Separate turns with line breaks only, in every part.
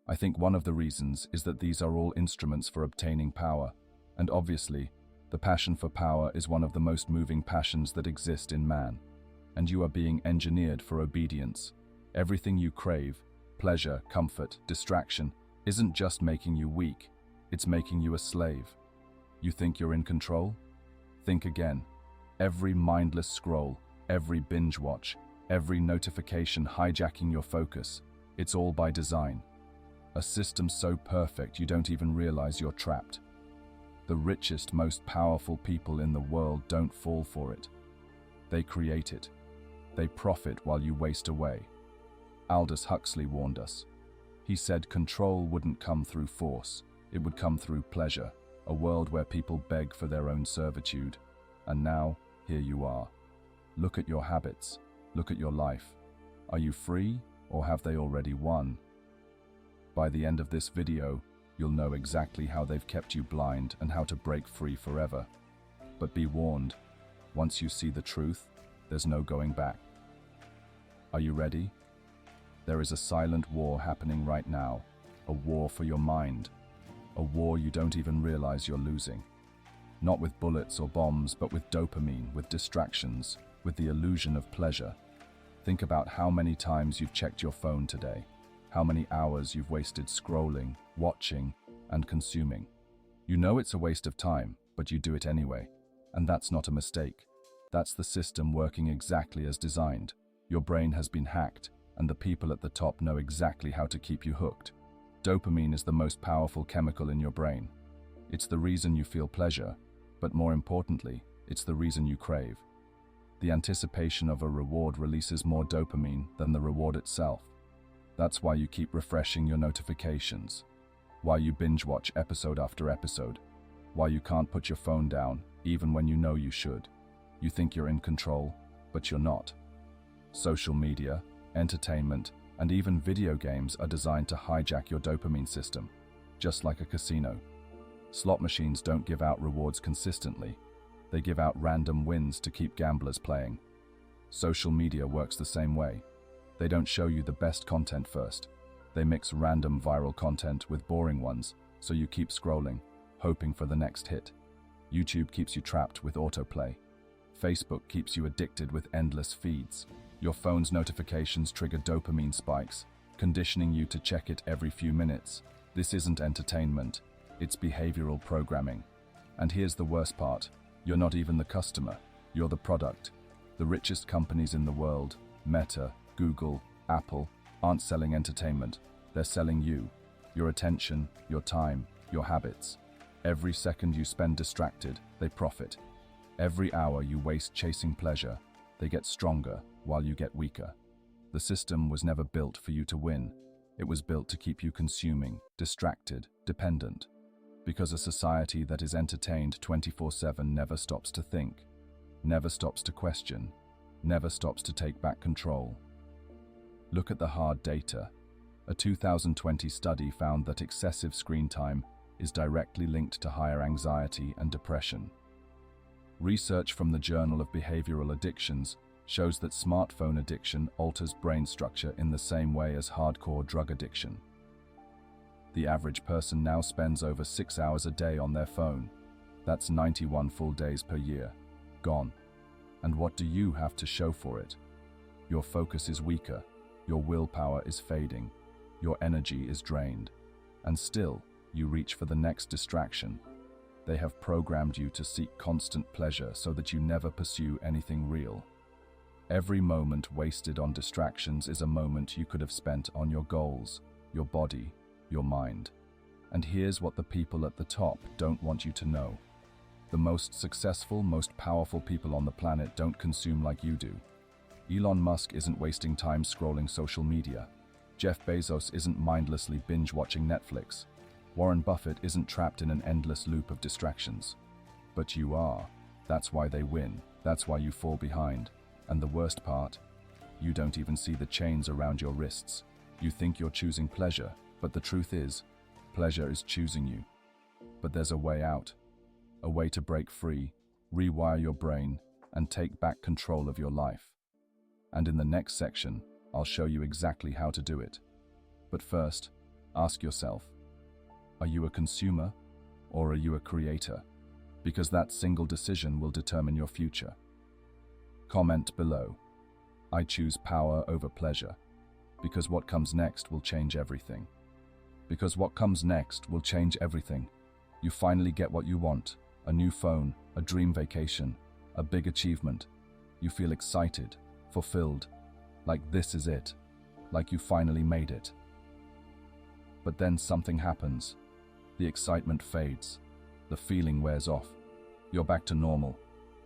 I think one of the reasons is that these are all instruments for obtaining power, and obviously, the passion for power is one of the most moving passions that exist in man, and you are being engineered for obedience. Everything you crave, pleasure, comfort, distraction, isn't just making you weak, it's making you a slave. You think you're in control? Think again. Every mindless scroll, every binge watch, every notification hijacking your focus, it's all by design. A system so perfect you don't even realize you're trapped. The richest, most powerful people in the world don't fall for it. They create it. They profit while you waste away. Aldous Huxley warned us. He said control wouldn't come through force, it would come through pleasure, a world where people beg for their own servitude. And now, here you are. Look at your habits, look at your life. Are you free, or have they already won? By the end of this video, you'll know exactly how they've kept you blind and how to break free forever. But be warned, once you see the truth, there's no going back. Are you ready? There is a silent war happening right now, a war for your mind, a war you don't even realize you're losing. Not with bullets or bombs, but with dopamine, with distractions, with the illusion of pleasure. Think about how many times you've checked your phone today, how many hours you've wasted scrolling, watching, and consuming. You know it's a waste of time, but you do it anyway. And that's not a mistake. That's the system working exactly as designed. Your brain has been hacked, and the people at the top know exactly how to keep you hooked. Dopamine is the most powerful chemical in your brain. It's the reason you feel pleasure, but more importantly, it's the reason you crave. The anticipation of a reward releases more dopamine than the reward itself. That's why you keep refreshing your notifications, why you binge watch episode after episode, why you can't put your phone down even when you know you should. You think you're in control, but you're not. Social media, entertainment, and even video games are designed to hijack your dopamine system, just like a casino. Slot machines don't give out rewards consistently. They give out random wins to keep gamblers playing. Social media works the same way. They don't show you the best content first. They mix random viral content with boring ones, so you keep scrolling, hoping for the next hit. YouTube keeps you trapped with autoplay. Facebook keeps you addicted with endless feeds. Your phone's notifications trigger dopamine spikes, conditioning you to check it every few minutes. This isn't entertainment, it's behavioral programming. And here's the worst part. You're not even the customer, you're the product. The richest companies in the world, Meta, Google, Apple, aren't selling entertainment, they're selling you. Your attention, your time, your habits. Every second you spend distracted, they profit. Every hour you waste chasing pleasure, they get stronger while you get weaker. The system was never built for you to win. It was built to keep you consuming, distracted, dependent. Because a society that is entertained 24/7 never stops to think, never stops to question, never stops to take back control. Look at the hard data. A 2020 study found that excessive screen time is directly linked to higher anxiety and depression. Research from the Journal of Behavioral Addictions shows that smartphone addiction alters brain structure in the same way as hardcore drug addiction. The average person now spends over 6 hours a day on their phone. That's 91 full days per year. Gone. And what do you have to show for it? Your focus is weaker, your willpower is fading, your energy is drained, and still you reach for the next distraction. They have programmed you to seek constant pleasure so that you never pursue anything real. Every moment wasted on distractions is a moment you could have spent on your goals, your body, your mind. And here's what the people at the top don't want you to know. The most successful, most powerful people on the planet don't consume like you do. Elon Musk isn't wasting time scrolling social media. Jeff Bezos isn't mindlessly binge-watching Netflix. Warren Buffett isn't trapped in an endless loop of distractions. But you are. That's why they win. That's why you fall behind. And the worst part, you don't even see the chains around your wrists. You think you're choosing pleasure, but the truth is, pleasure is choosing you. But there's a way out. A way to break free, rewire your brain, and take back control of your life. And in the next section, I'll show you exactly how to do it. But first, Ask yourself, are you a consumer or are you a creator? Because that single decision will determine your future. Comment below, I choose power over pleasure, because what comes next will change everything. Because what comes next will change everything. You finally get what you want, a new phone, a dream vacation, a big achievement. You feel excited, fulfilled, like this is it, like you finally made it. But then something happens. The excitement fades, the feeling wears off. You're back to normal,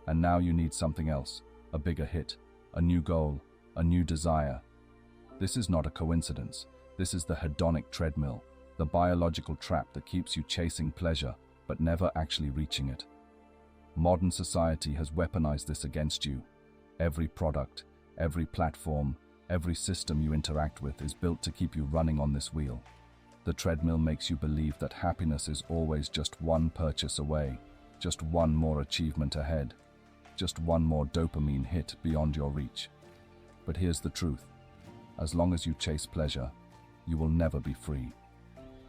and now you need something else, a bigger hit, a new goal, a new desire. This is not a coincidence. This is the hedonic treadmill, the biological trap that keeps you chasing pleasure but never actually reaching it. Modern society has weaponized this against you. Every product, every platform, every system you interact with is built to keep you running on this wheel. The treadmill makes you believe that happiness is always just one purchase away, just one more achievement ahead, just one more dopamine hit beyond your reach. But here's the truth. As long as you chase pleasure, you will never be free.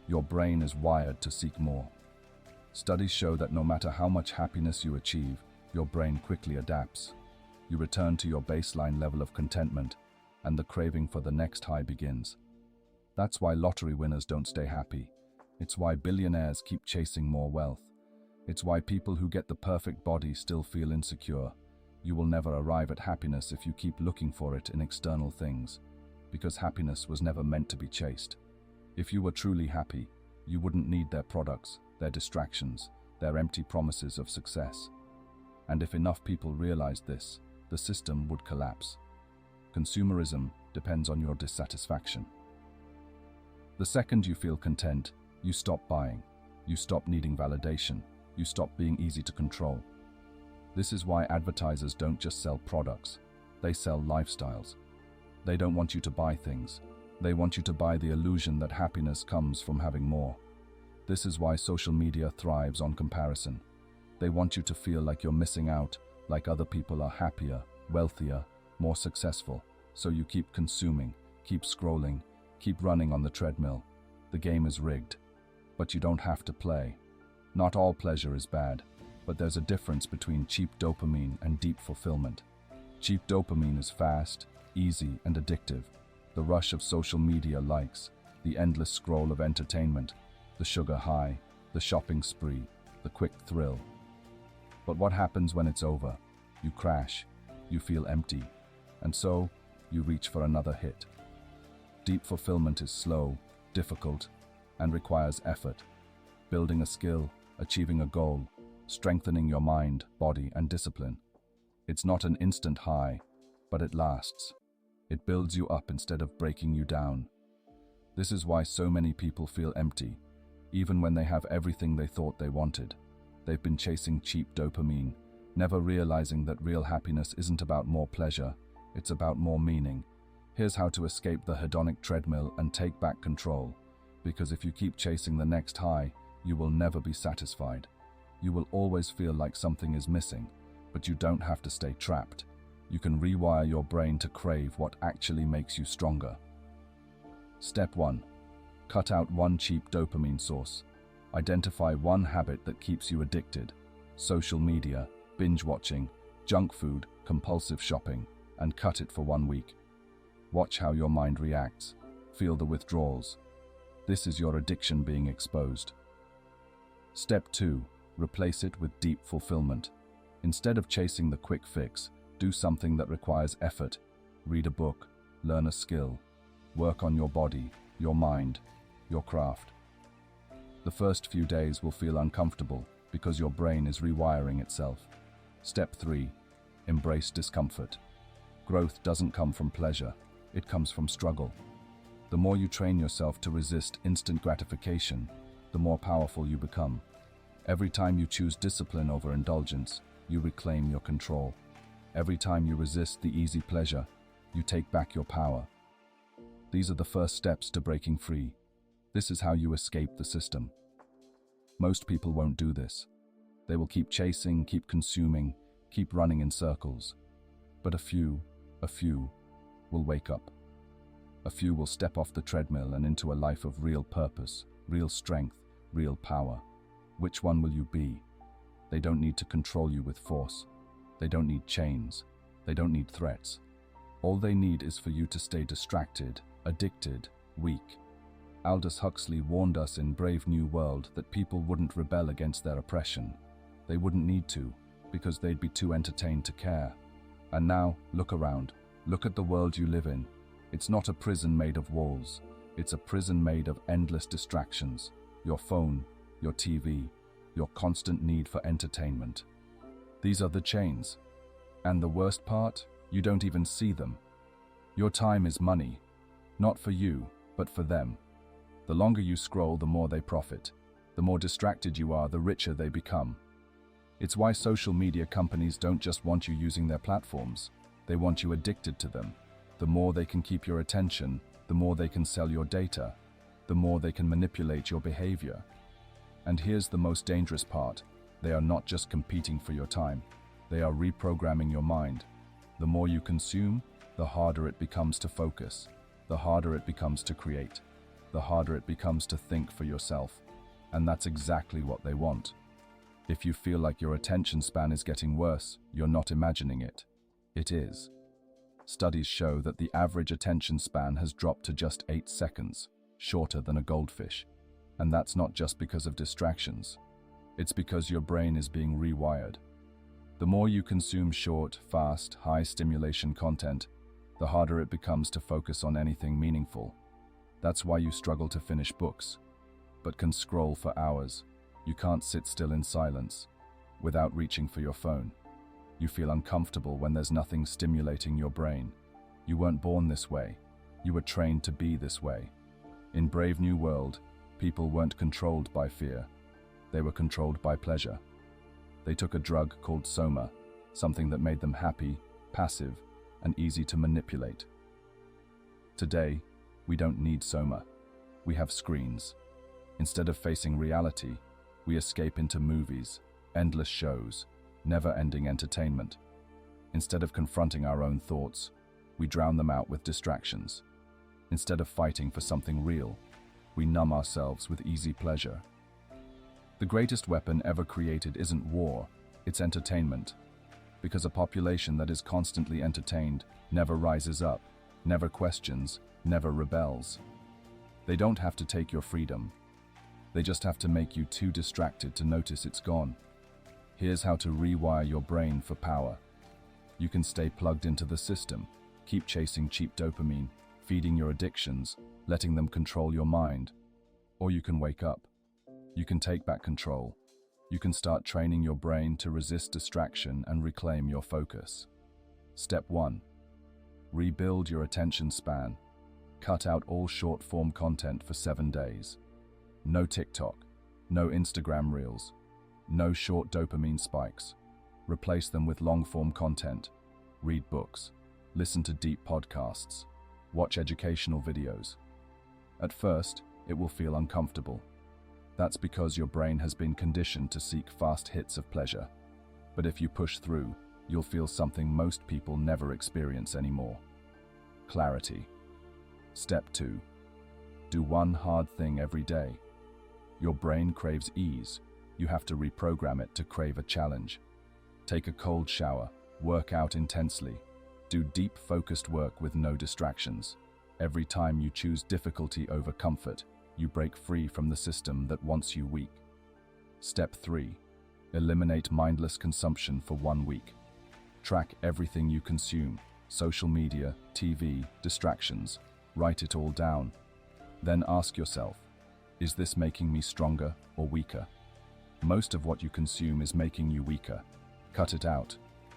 Your brain is wired to seek more. Studies show that no matter how much happiness you achieve, your brain quickly adapts. You return to your baseline level of contentment, and the craving for the next high begins. That's why lottery winners don't stay happy. It's why billionaires keep chasing more wealth. It's why people who get the perfect body still feel insecure. You will never arrive at happiness if you keep looking for it in external things, because happiness was never meant to be chased. If you were truly happy, you wouldn't need their products, their distractions, their empty promises of success. And if enough people realized this, the system would collapse. Consumerism depends on your dissatisfaction. The second you feel content, you stop buying. You stop needing validation. You stop being easy to control. This is why advertisers don't just sell products, they sell lifestyles. They don't want you to buy things. They want you to buy the illusion that happiness comes from having more. This is why social media thrives on comparison. They want you to feel like you're missing out, like other people are happier, wealthier, more successful. So you keep consuming, keep scrolling, keep running on the treadmill. The game is rigged, but you don't have to play. Not all pleasure is bad, but there's a difference between cheap dopamine and deep fulfillment. Cheap dopamine is fast, easy, and addictive. The rush of social media likes, the endless scroll of entertainment, the sugar high, the shopping spree, the quick thrill. But what happens when it's over? You crash, you feel empty, and so you reach for another hit. Deep fulfillment is slow, difficult, and requires effort. Building a skill, achieving a goal, strengthening your mind, body, and discipline. It's not an instant high, but it lasts. It builds you up instead of breaking you down. This is why so many people feel empty, even when they have everything they thought they wanted. They've been chasing cheap dopamine, never realizing that real happiness isn't about more pleasure, it's about more meaning. Here's how to escape the hedonic treadmill and take back control. Because if you keep chasing the next high, you will never be satisfied. You will always feel like something is missing, but you don't have to stay trapped. You can rewire your brain to crave what actually makes you stronger. Step 1. Cut out one cheap dopamine source. Identify one habit that keeps you addicted. Social media, binge watching, junk food, compulsive shopping, and cut it for 1 week. Watch how your mind reacts. Feel the withdrawals. This is your addiction being exposed. Step 2. Replace it with deep fulfillment. Instead of chasing the quick fix, do something that requires effort. Read a book, learn a skill, work on your body, your mind, your craft. The first few days will feel uncomfortable because your brain is rewiring itself. Step 3. Embrace discomfort. Growth doesn't come from pleasure, it comes from struggle. The more you train yourself to resist instant gratification, the more powerful you become. Every time you choose discipline over indulgence, you reclaim your control. Every time you resist the easy pleasure, you take back your power. These are the first steps to breaking free. This is how you escape the system. Most people won't do this. They will keep chasing, keep consuming, keep running in circles. But a few will wake up. A few will step off the treadmill and into a life of real purpose, real strength, real power. Which one will you be? They don't need to control you with force. They don't need chains. They don't need threats. All they need is for you to stay distracted, addicted, weak. Aldous Huxley warned us in Brave New World that people wouldn't rebel against their oppression. They wouldn't need to, because they'd be too entertained to care. And now, look around. Look at the world you live in. It's not a prison made of walls. It's a prison made of endless distractions. Your phone, your TV, your constant need for entertainment. These are the chains. And the worst part, you don't even see them. Your time is money. Not for you, but for them. The longer you scroll, the more they profit. The more distracted you are, the richer they become. It's why social media companies don't just want you using their platforms. They want you addicted to them. The more they can keep your attention, the more they can sell your data, the more they can manipulate your behavior. And here's the most dangerous part. They are not just competing for your time. They are reprogramming your mind. The more you consume, the harder it becomes to focus. The harder it becomes to create. The harder it becomes to think for yourself. And that's exactly what they want. If you feel like your attention span is getting worse, you're not imagining it. It is. Studies show that the average attention span has dropped to just 8 seconds, shorter than a goldfish. And that's not just because of distractions. It's because your brain is being rewired. The more you consume short, fast, high-stimulation content, the harder it becomes to focus on anything meaningful. That's why you struggle to finish books, but can scroll for hours. You can't sit still in silence without reaching for your phone. You feel uncomfortable when there's nothing stimulating your brain. You weren't born this way. You were trained to be this way. In Brave New World, people weren't controlled by fear. They were controlled by pleasure. They took a drug called soma, something that made them happy, passive, and easy to manipulate. Today, we don't need soma. We have screens. Instead of facing reality, we escape into movies, endless shows, never-ending entertainment. Instead of confronting our own thoughts, we drown them out with distractions. Instead of fighting for something real, we numb ourselves with easy pleasure. The greatest weapon ever created isn't war, it's entertainment. Because a population that is constantly entertained never rises up, never questions, never rebels. They don't have to take your freedom. They just have to make you too distracted to notice it's gone. Here's how to rewire your brain for power. You can stay plugged into the system, keep chasing cheap dopamine, feeding your addictions, letting them control your mind. Or you can wake up. You can take back control. You can start training your brain to resist distraction and reclaim your focus. Step 1. Rebuild your attention span. Cut out all short-form content for 7 days. No TikTok, no Instagram Reels, no short dopamine spikes. Replace them with long-form content. Read books, listen to deep podcasts, watch educational videos. At first, it will feel uncomfortable. That's because your brain has been conditioned to seek fast hits of pleasure. But if you push through, you'll feel something most people never experience anymore. Clarity. Step 2. Do one hard thing every day. Your brain craves ease. You have to reprogram it to crave a challenge. Take a cold shower, work out intensely, do deep focused work with no distractions. Every time you choose difficulty over comfort, you break free from the system that wants you weak. Step 3. Eliminate mindless consumption for 1 week. Track everything you consume, social media, TV, distractions. Write it all down. Then ask yourself, is this making me stronger or weaker? Most of what you consume is making you weaker. Cut it out.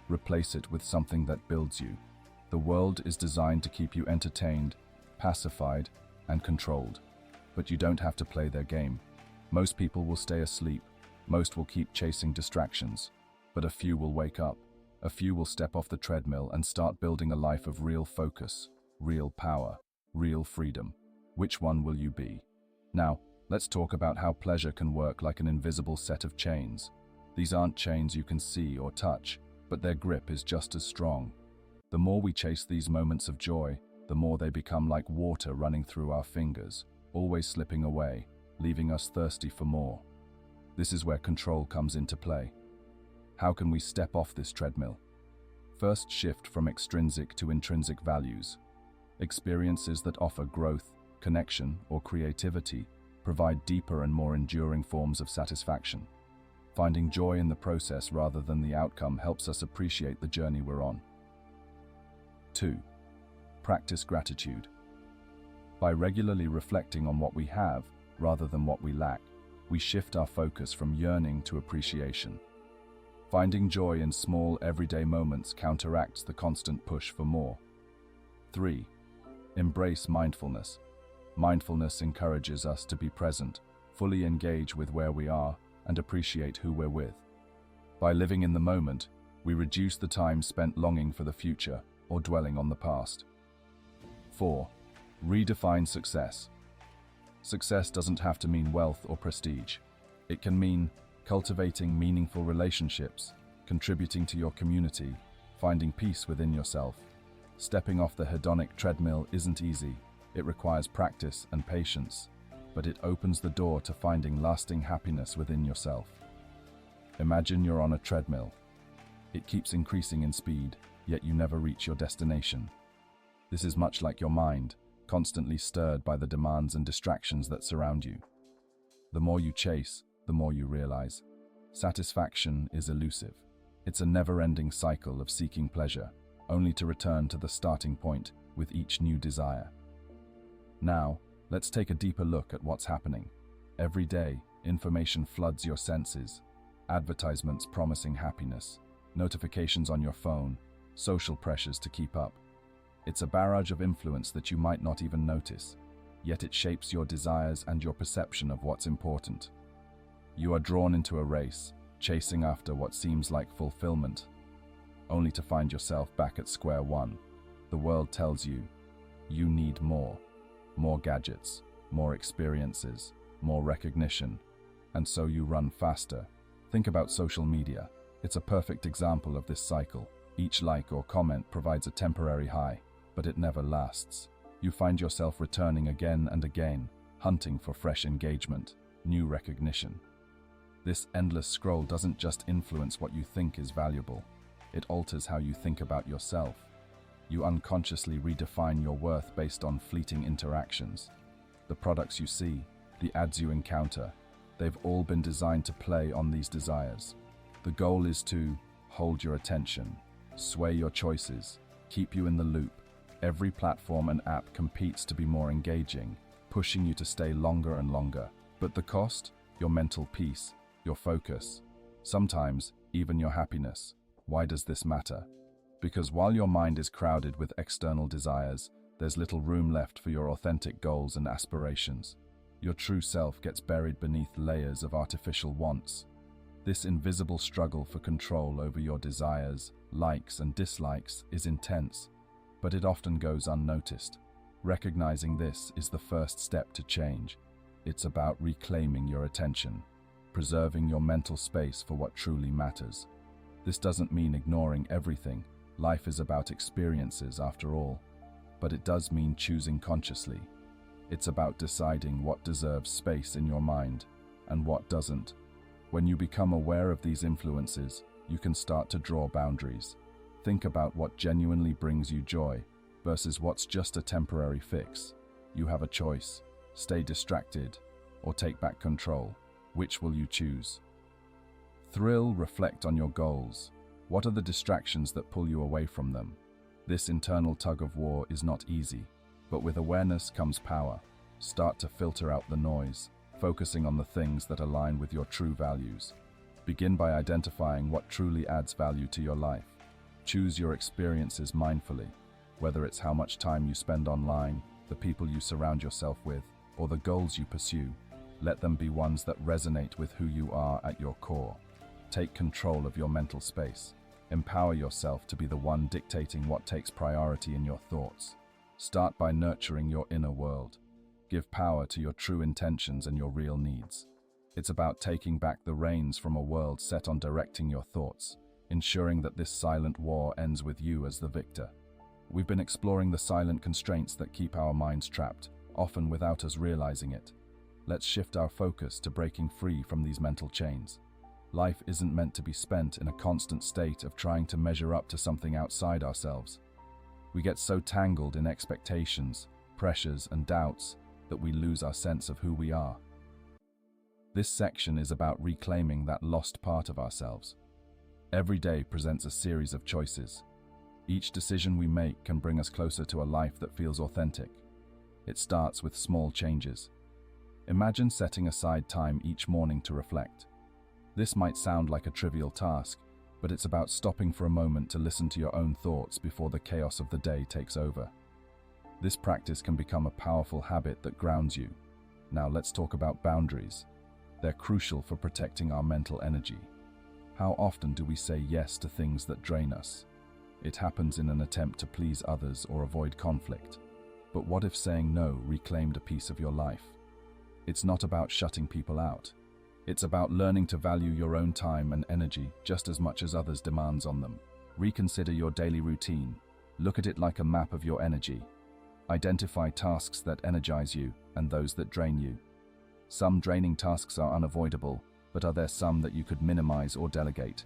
Replace it with something that builds you. The world is designed to keep you entertained, pacified, and controlled. But you don't have to play their game. Most people will stay asleep. Most will keep chasing distractions. But a few will wake up. A few will step off the treadmill and start building a life of real focus, real power, real freedom. Which one will you be? Now, let's talk about how pleasure can work like an invisible set of chains. These aren't chains you can see or touch, but their grip is just as strong. The more we chase these moments of joy, the more they become like water running through our fingers, always slipping away, leaving us thirsty for more. This is where control comes into play. How can we step off this treadmill? First, shift from extrinsic to intrinsic values. Experiences that offer growth, connection, or creativity provide deeper and more enduring forms of satisfaction. Finding joy in the process rather than the outcome helps us appreciate the journey we're on. 2. Practice gratitude. By regularly reflecting on what we have rather than what we lack, we shift our focus from yearning to appreciation. Finding joy in small, everyday moments counteracts the constant push for more. 3. Embrace mindfulness. Mindfulness encourages us to be present, fully engage with where we are, and appreciate who we're with. By living in the moment, we reduce the time spent longing for the future or dwelling on the past. 4. Redefine success. Success doesn't have to mean wealth or prestige. It can mean cultivating meaningful relationships, contributing to your community, finding peace within yourself. Stepping off the hedonic treadmill isn't easy. It requires practice and patience, but it opens the door to finding lasting happiness within yourself. Imagine you're on a treadmill. It keeps increasing in speed, yet you never reach your destination. This is much like your mind, constantly stirred by the demands and distractions that surround you. The more you chase, the more you realize. Satisfaction is elusive. It's a never-ending cycle of seeking pleasure, only to return to the starting point with each new desire. Now, let's take a deeper look at what's happening. Every day, information floods your senses. Advertisements promising happiness, notifications on your phone, social pressures to keep up. It's a barrage of influence that you might not even notice, yet it shapes your desires and your perception of what's important. You are drawn into a race, chasing after what seems like fulfillment, only to find yourself back at square one. The world tells you, you need more. More gadgets, more experiences, more recognition, and so you run faster. Think about social media. It's a perfect example of this cycle. Each like or comment provides a temporary high, but it never lasts. You find yourself returning again and again, hunting for fresh engagement, new recognition. This endless scroll doesn't just influence what you think is valuable, it alters how you think about yourself. You unconsciously redefine your worth based on fleeting interactions. The products you see, the ads you encounter, they've all been designed to play on these desires. The goal is to hold your attention, sway your choices, keep you in the loop. Every platform and app competes to be more engaging, pushing you to stay longer and longer. But the cost? Your mental peace, your focus, sometimes even your happiness. Why does this matter? Because while your mind is crowded with external desires, there's little room left for your authentic goals and aspirations. Your true self gets buried beneath layers of artificial wants. This invisible struggle for control over your desires, likes and dislikes is intense, but it often goes unnoticed. Recognizing this is the first step to change. It's about reclaiming your attention, preserving your mental space for what truly matters. This doesn't mean ignoring everything. Life is about experiences after all, but it does mean choosing consciously. It's about deciding what deserves space in your mind and what doesn't. When you become aware of these influences, you can start to draw boundaries. Think about what genuinely brings you joy versus what's just a temporary fix. You have a choice: stay distracted or take back control. Which will you choose? Thrill, reflect on your goals. What are the distractions that pull you away from them? This internal tug of war is not easy, but with awareness comes power. Start to filter out the noise, focusing on the things that align with your true values. Begin by identifying what truly adds value to your life. Choose your experiences mindfully, whether it's how much time you spend online, the people you surround yourself with, or the goals you pursue. Let them be ones that resonate with who you are at your core. Take control of your mental space. Empower yourself to be the one dictating what takes priority in your thoughts. Start by nurturing your inner world. Give power to your true intentions and your real needs. It's about taking back the reins from a world set on directing your thoughts, ensuring that this silent war ends with you as the victor. we've been exploring the silent constraints that keep our minds trapped, often without us realizing it. Let's shift our focus to breaking free from these mental chains. Life isn't meant to be spent in a constant state of trying to measure up to something outside ourselves. We get so tangled in expectations, pressures, and doubts that we lose our sense of who we are. This section is about reclaiming that lost part of ourselves. Every day presents a series of choices. Each decision we make can bring us closer to a life that feels authentic. It starts with small changes. Imagine setting aside time each morning to reflect. This might sound like a trivial task, but it's about stopping for a moment to listen to your own thoughts before the chaos of the day takes over. This practice can become a powerful habit that grounds you. Now let's talk about boundaries. They're crucial for protecting our mental energy. How often do we say yes to things that drain us? It happens in an attempt to please others or avoid conflict. But what if saying no reclaimed a piece of your life? It's not about shutting people out. It's about learning to value your own time and energy just as much as others' demands on them. Reconsider your daily routine. Look at it like a map of your energy. Identify tasks that energize you and those that drain you. Some draining tasks are unavoidable, but are there some that you could minimize or delegate?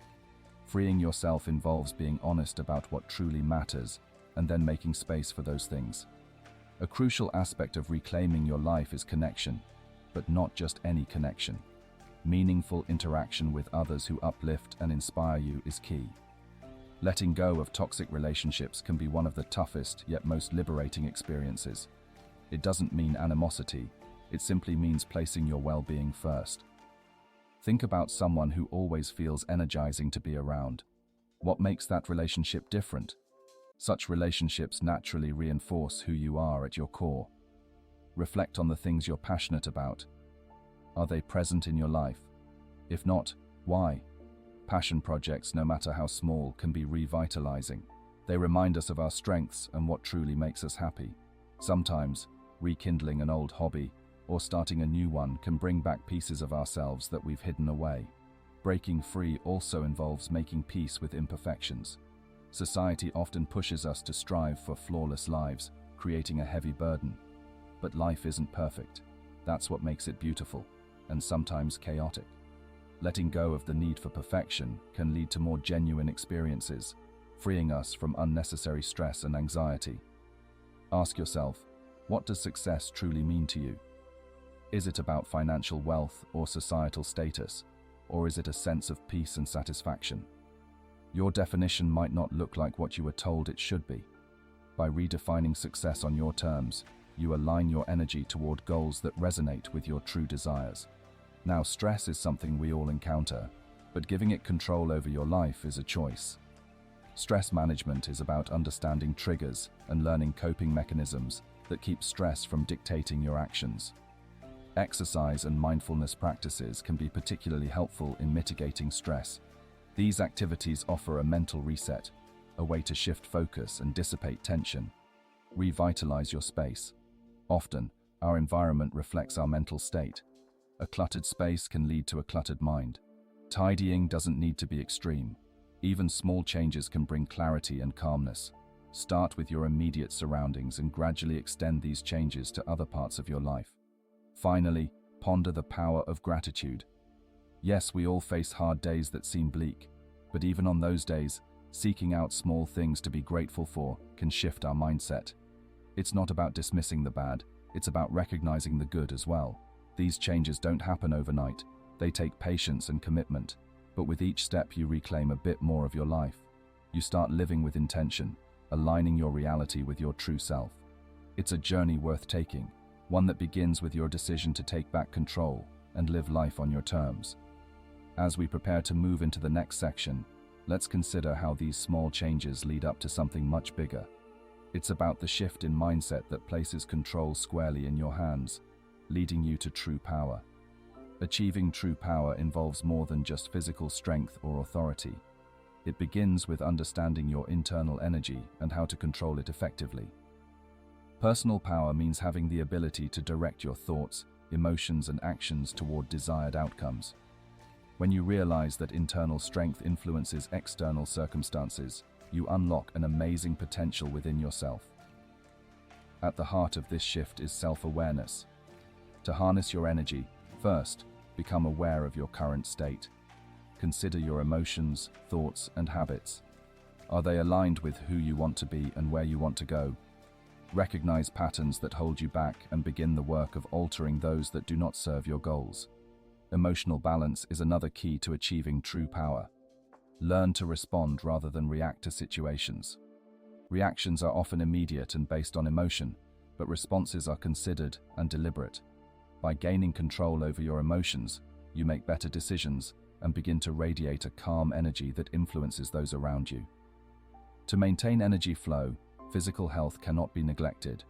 Freeing yourself involves being honest about what truly matters and then making space for those things. A crucial aspect of reclaiming your life is connection, but not just any connection. Meaningful interaction with others who uplift and inspire you is key. Letting go of toxic relationships can be one of the toughest yet most liberating experiences. It doesn't mean animosity, it simply means placing your well-being first. Think about someone who always feels energizing to be around. What makes that relationship different? Such relationships naturally reinforce who you are at your core. Reflect on the things you're passionate about. Are they present in your life? If not, why? Passion projects, no matter how small, can be revitalizing. They remind us of our strengths and what truly makes us happy. Sometimes, rekindling an old hobby or starting a new one can bring back pieces of ourselves that we've hidden away. Breaking free also involves making peace with imperfections. Society often pushes us to strive for flawless lives, creating a heavy burden. But life isn't perfect. That's what makes it beautiful, and sometimes chaotic. Letting go of the need for perfection can lead to more genuine experiences, freeing us from unnecessary stress and anxiety. Ask yourself, what does success truly mean to you? Is it about financial wealth or societal status, or is it a sense of peace and satisfaction? Your definition might not look like what you were told it should be. By redefining success on your terms, you align your energy toward goals that resonate with your true desires. Now, stress is something we all encounter, but giving it control over your life is a choice. Stress management is about understanding triggers and learning coping mechanisms that keep stress from dictating your actions. Exercise and mindfulness practices can be particularly helpful in mitigating stress. These activities offer a mental reset, a way to shift focus and dissipate tension. Revitalize your space. Often, our environment reflects our mental state. A cluttered space can lead to a cluttered mind. Tidying doesn't need to be extreme. Even small changes can bring clarity and calmness. Start with your immediate surroundings and gradually extend these changes to other parts of your life. Finally, ponder the power of gratitude. Yes, we all face hard days that seem bleak, but even on those days, seeking out small things to be grateful for can shift our mindset. It's not about dismissing the bad, it's about recognizing the good as well. These changes don't happen overnight. They take patience and commitment, but with each step you reclaim a bit more of your life. You start living with intention, aligning your reality with your true self. It's a journey worth taking, one that begins with your decision to take back control and live life on your terms. As we prepare to move into the next section, let's consider how these small changes lead up to something much bigger. It's about the shift in mindset that places control squarely in your hands, leading you to true power. Achieving true power involves more than just physical strength or authority. It begins with understanding your internal energy and how to control it effectively. Personal power means having the ability to direct your thoughts, emotions, and actions toward desired outcomes. When you realize that internal strength influences external circumstances, you unlock an amazing potential within yourself. At the heart of this shift is self-awareness. To harness your energy, first, become aware of your current state. Consider your emotions, thoughts, and habits. Are they aligned with who you want to be and where you want to go? Recognize patterns that hold you back and begin the work of altering those that do not serve your goals. Emotional balance is another key to achieving true power. Learn to respond rather than react to situations. Reactions are often immediate and based on emotion, but responses are considered and deliberate. By gaining control over your emotions, you make better decisions and begin to radiate a calm energy that influences those around you. To maintain energy flow, physical health cannot be neglected.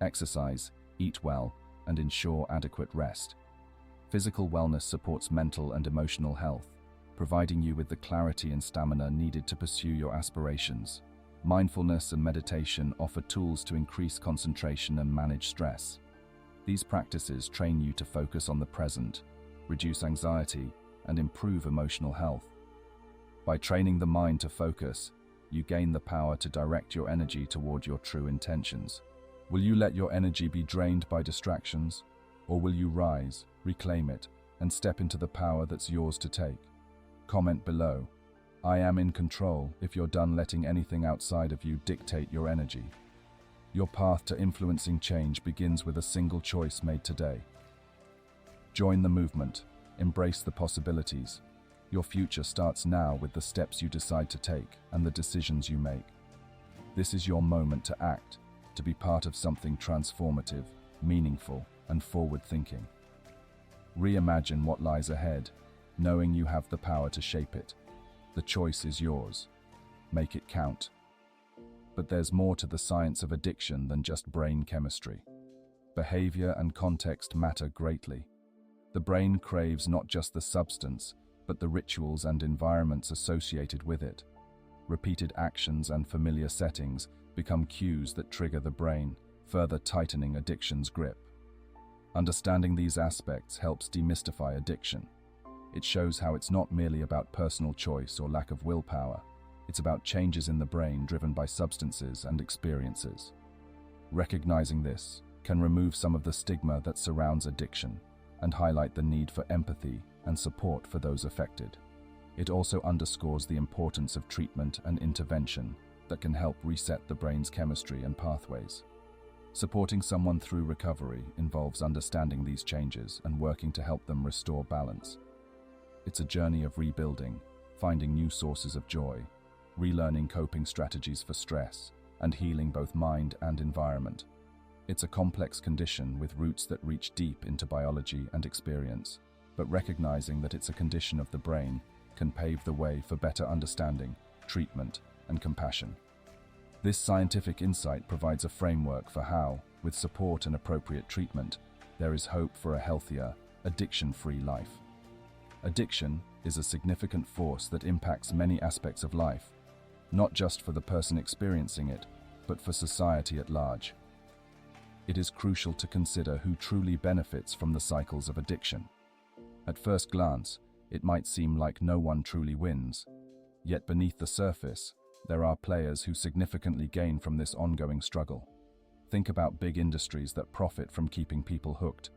Exercise, eat well, and ensure adequate rest. Physical wellness supports mental and emotional health, providing you with the clarity and stamina needed to pursue your aspirations. Mindfulness and meditation offer tools to increase concentration and manage stress. These practices train you to focus on the present, reduce anxiety, and improve emotional health. By training the mind to focus, you gain the power to direct your energy toward your true intentions. Will you let your energy be drained by distractions, or will you rise, reclaim it, and step into the power that's yours to take? Comment below. I am in control if you're done letting anything outside of you dictate your energy. Your path to influencing change begins with a single choice made today. Join the movement. Embrace the possibilities. Your future starts now with the steps you decide to take and the decisions you make. This is your moment to act, to be part of something transformative, meaningful, and forward-thinking. Reimagine what lies ahead, knowing you have the power to shape it. The choice is yours. Make it count. But there's more to the science of addiction than just brain chemistry. Behavior and context matter greatly. The brain craves not just the substance, but the rituals and environments associated with it. Repeated actions and familiar settings become cues that trigger the brain, further tightening addiction's grip. Understanding these aspects helps demystify addiction. It shows how it's not merely about personal choice or lack of willpower. It's about changes in the brain driven by substances and experiences. Recognizing this can remove some of the stigma that surrounds addiction and highlight the need for empathy and support for those affected. It also underscores the importance of treatment and intervention that can help reset the brain's chemistry and pathways. Supporting someone through recovery involves understanding these changes and working to help them restore balance. It's a journey of rebuilding, finding new sources of joy, relearning coping strategies for stress, and healing both mind and environment. It's a complex condition with roots that reach deep into biology and experience, but recognizing that it's a condition of the brain can pave the way for better understanding, treatment, and compassion. This scientific insight provides a framework for how, with support and appropriate treatment, there is hope for a healthier, addiction-free life. Addiction is a significant force that impacts many aspects of life, not just for the person experiencing it, but for society at large. It is crucial to consider who truly benefits from the cycles of addiction. At first glance, it might seem like no one truly wins. Yet beneath the surface, there are players who significantly gain from this ongoing struggle. Think about big industries that profit from keeping people hooked.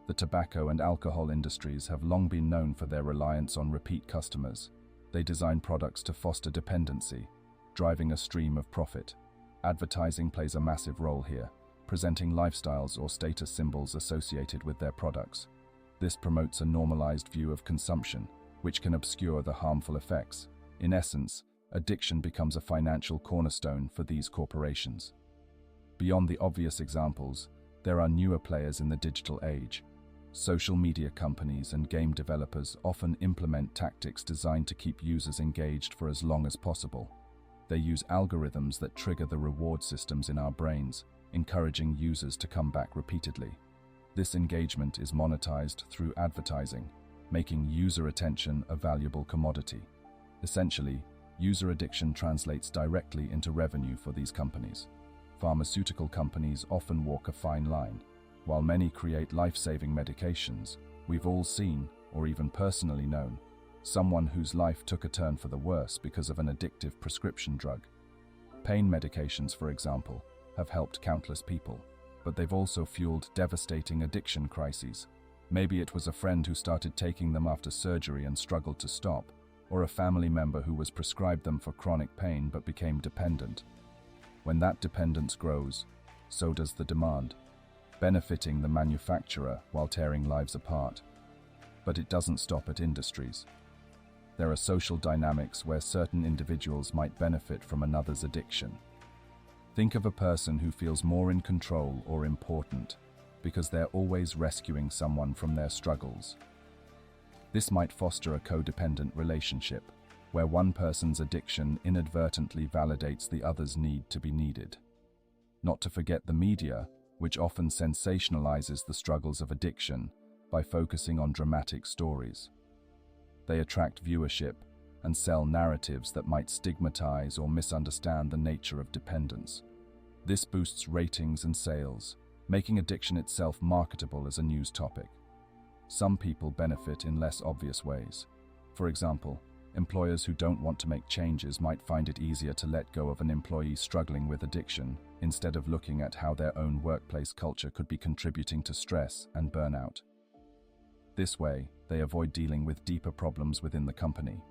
The tobacco and alcohol industries have long been known for their reliance on repeat customers. They design products to foster dependency, driving a stream of profit. Advertising plays a massive role here, presenting lifestyles or status symbols associated with their products. This promotes a normalized view of consumption, which can obscure the harmful effects. In essence, addiction becomes a financial cornerstone for these corporations. Beyond the obvious examples, there are newer players in the digital age. Social media companies and game developers often implement tactics designed to keep users engaged for as long as possible. They use algorithms that trigger the reward systems in our brains, encouraging users to come back repeatedly. This engagement is monetized through advertising, making user attention a valuable commodity. Essentially, user addiction translates directly into revenue for these companies. Pharmaceutical companies often walk a fine line. While many create life-saving medications, we've all seen, or even personally known, someone whose life took a turn for the worse because of an addictive prescription drug. Pain medications, for example, have helped countless people, but they've also fueled devastating addiction crises. Maybe it was a friend who started taking them after surgery and struggled to stop, or a family member who was prescribed them for chronic pain but became dependent. When that dependence grows, so does the demand, benefiting the manufacturer while tearing lives apart. But it doesn't stop at industries. There are social dynamics where certain individuals might benefit from another's addiction. Think of a person who feels more in control or important because they're always rescuing someone from their struggles. This might foster a codependent relationship, where one person's addiction inadvertently validates the other's need to be needed. Not to forget the media, which often sensationalizes the struggles of addiction by focusing on dramatic stories. They attract viewership and sell narratives that might stigmatize or misunderstand the nature of dependence. This boosts ratings and sales, making addiction itself marketable as a news topic. Some people benefit in less obvious ways. For example, employers who don't want to make changes might find it easier to let go of an employee struggling with addiction instead of looking at how their own workplace culture could be contributing to stress and burnout. This way, they avoid dealing with deeper problems within the company.